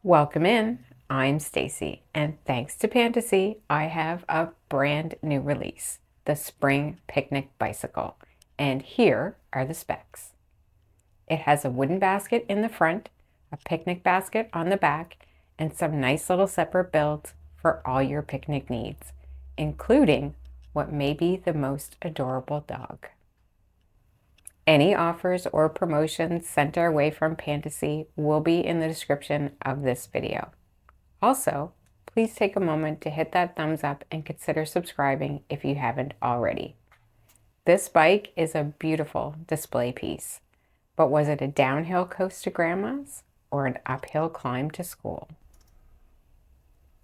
Welcome in. I'm Stacy, and thanks to Pantasy, I have a brand new release, the Spring Picnic Bicycle. And here are the specs. It has a wooden basket in the front, a picnic basket on the back, and some nice little separate builds for all your picnic needs, including what may be the most adorable dog. Any offers or promotions sent our way from Pantasy will be in the description of this video. Also, please take a moment to hit that thumbs up and consider subscribing if you haven't already. This bike is a beautiful display piece, but was it a downhill coast to grandma's or an uphill climb to school?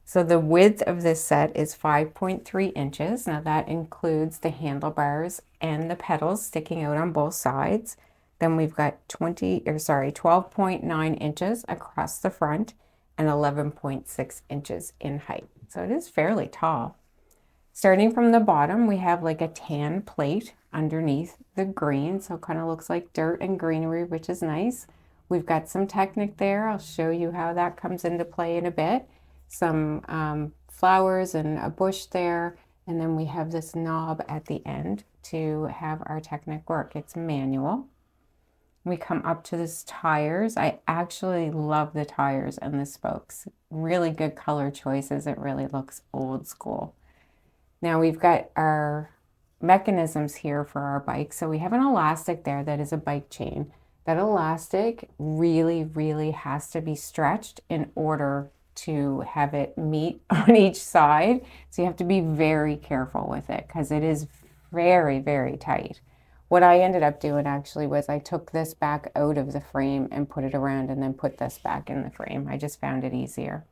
So the width of this set is 5.3 inches. Now that includes the handlebars and the pedals sticking out on both sides. Then we've got 12.9 inches across the front and 11.6 inches in height. So it is fairly tall. Starting from the bottom, we have like a tan plate underneath the green. So it kind of looks like dirt and greenery, which is nice. We've got some Technic there. I'll show you how that comes into play in a bit. Some flowers and a bush there, and then we have this knob at the end to have our Technic work. It's manual. We come up to this tires. I actually love the tires and the spokes. Really good color choices. It really looks old school. Now we've got our mechanisms here for our bike. So we have an elastic there that is a bike chain. That elastic really has to be stretched in order to have it meet on each side. So you have to be very careful with it because it is very tight. What I ended up doing actually was I took this back out of the frame and put it around and then put this back in the frame. I just found it easier.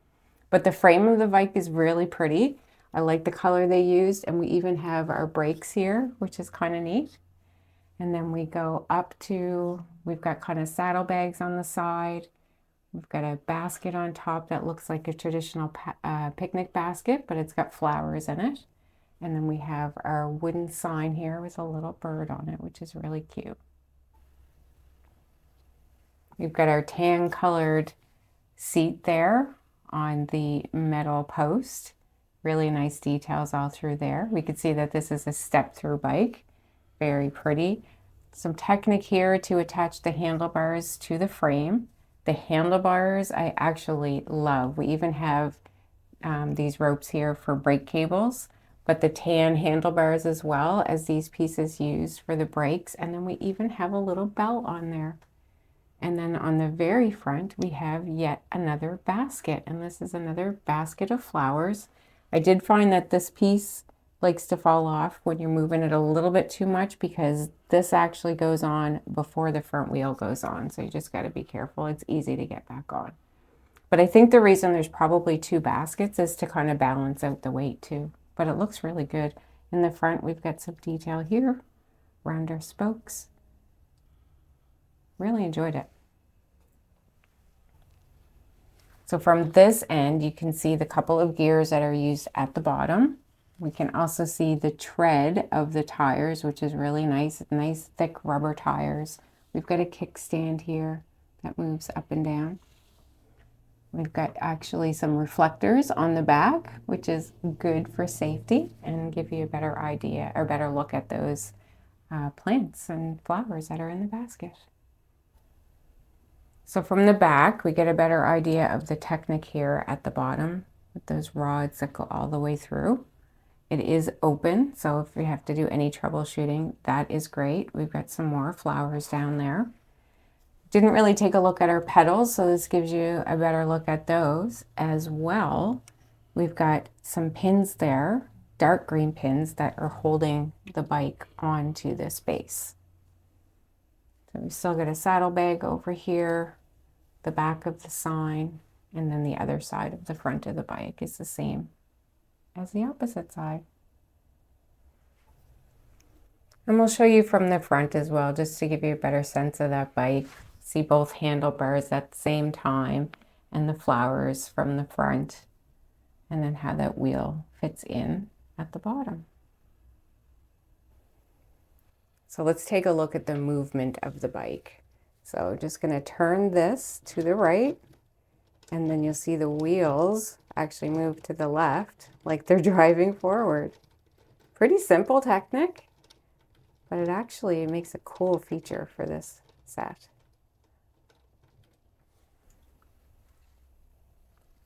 But the frame of the bike is really pretty. I like the color they used, and we even have our brakes here, which is kind of neat. And then we go up to, we've got kind of saddlebags on the side. We've got a basket on top that looks like a traditional picnic basket, but it's got flowers in it. And then we have our wooden sign here with a little bird on it, which is really cute. We've got our tan colored seat there on the metal post. Really nice details all through there. We can see that this is a step-through bike. Very pretty. Some Technic here to attach the handlebars to the frame. The handlebars I actually love. We even have these ropes here for brake cables, but the tan handlebars as well as these pieces used for the brakes. And then we even have a little belt on there. And then on the very front, we have yet another basket. And this is another basket of flowers. I did find that this piece likes to fall off when you're moving it a little bit too much because this actually goes on before the front wheel goes on. So you just got to be careful. It's easy to get back on. But I think the reason there's probably two baskets is to kind of balance out the weight too. But it looks really good. In the front, we've got some detail here around our spokes. Really enjoyed it. So from this end, you can see the couple of gears that are used at the bottom. We can also see the tread of the tires, which is really nice, nice thick rubber tires. We've got a kickstand here that moves up and down. We've got actually some reflectors on the back, which is good for safety and give you a better idea or better look at those plants and flowers that are in the basket. So from the back, we get a better idea of the Technic here at the bottom with those rods that go all the way through. It is open, so if we have to do any troubleshooting, that is great. We've got some more flowers down there. Didn't really take a look at our pedals, so this gives you a better look at those as well. We've got some pins there, dark green pins that are holding the bike onto this base. So we've still got a saddlebag over here, the back of the sign, and then the other side of the front of the bike is the same as the opposite side. And we'll show you from the front as well, just to give you a better sense of that bike. See both handlebars at the same time and the flowers from the front, and then how that wheel fits in at the bottom. So let's take a look at the movement of the bike. So just going to turn this to the right And then you'll see the wheels actually move to the left like they're driving forward. Pretty simple technique, but it actually makes a cool feature for this set.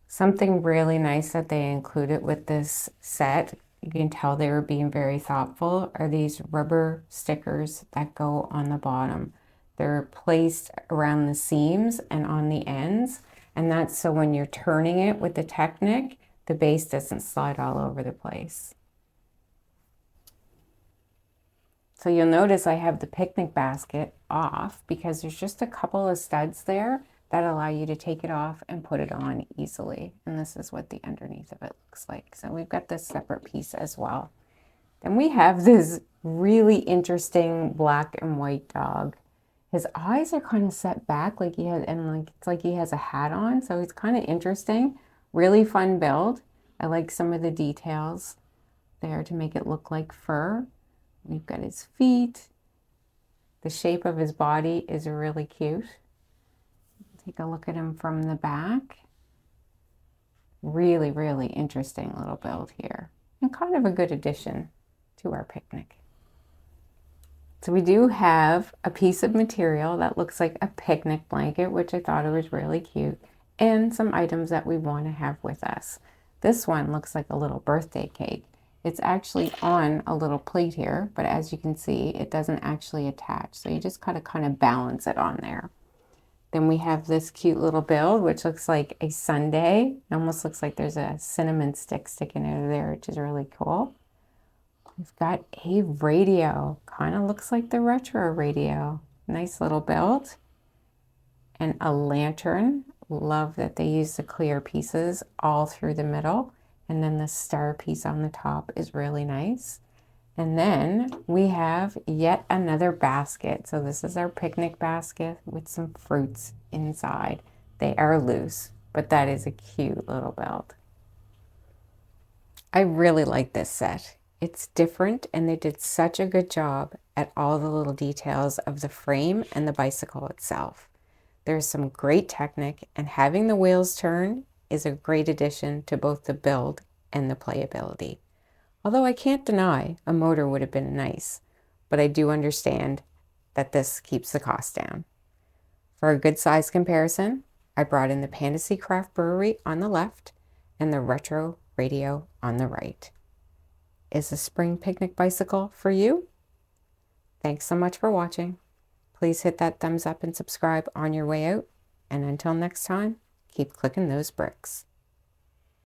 Something really nice that they included with this set, you can tell they were being very thoughtful, are these rubber stickers that go on the bottom. They're placed around the seams and on the ends, and that's so when you're turning it with the Technic, the base doesn't slide all over the place. So you'll notice I have the picnic basket off because there's just a couple of studs there that allow you to take it off and put it on easily. And this is what the underneath of it looks like. So we've got this separate piece as well. Then we have this really interesting black and white dog. His eyes are kind of set back like he has, and like it's like he has a hat on. So it's kind of interesting. Really fun build. I like some of the details there to make it look like fur. We've got his feet. The shape of his body is really cute. Take a look at him from the back. Really, really interesting little build here. And kind of a good addition to our picnic. So we do have a piece of material that looks like a picnic blanket, which I thought it was really cute, and some items that we want to have with us. This one looks like a little birthday cake. It's actually on a little plate here, but as you can see, it doesn't actually attach. So you just gotta kind of balance it on there. Then we have this cute little build, which looks like a sundae. It almost looks like there's a cinnamon stick sticking out of there, which is really cool. We've got a radio. Kind of looks like the retro radio. Nice little build. And a lantern. Love that they use the clear pieces all through the middle. And then the star piece on the top is really nice. And then we have yet another basket. So this is our picnic basket with some fruits inside. They are loose, but that is a cute little build. I really like this set. It's different, and they did such a good job at all the little details of the frame and the bicycle itself. There's some great technique, and having the wheels turn is a great addition to both the build and the playability. Although I can't deny a motor would have been nice, but I do understand that this keeps the cost down. For a good size comparison, I brought in the Pantasy Craft Brewery on the left and the retro radio on the right. Is the spring picnic bicycle for you? Thanks so much for watching. Please hit that thumbs up and subscribe on your way out. And until next time, keep clicking those bricks.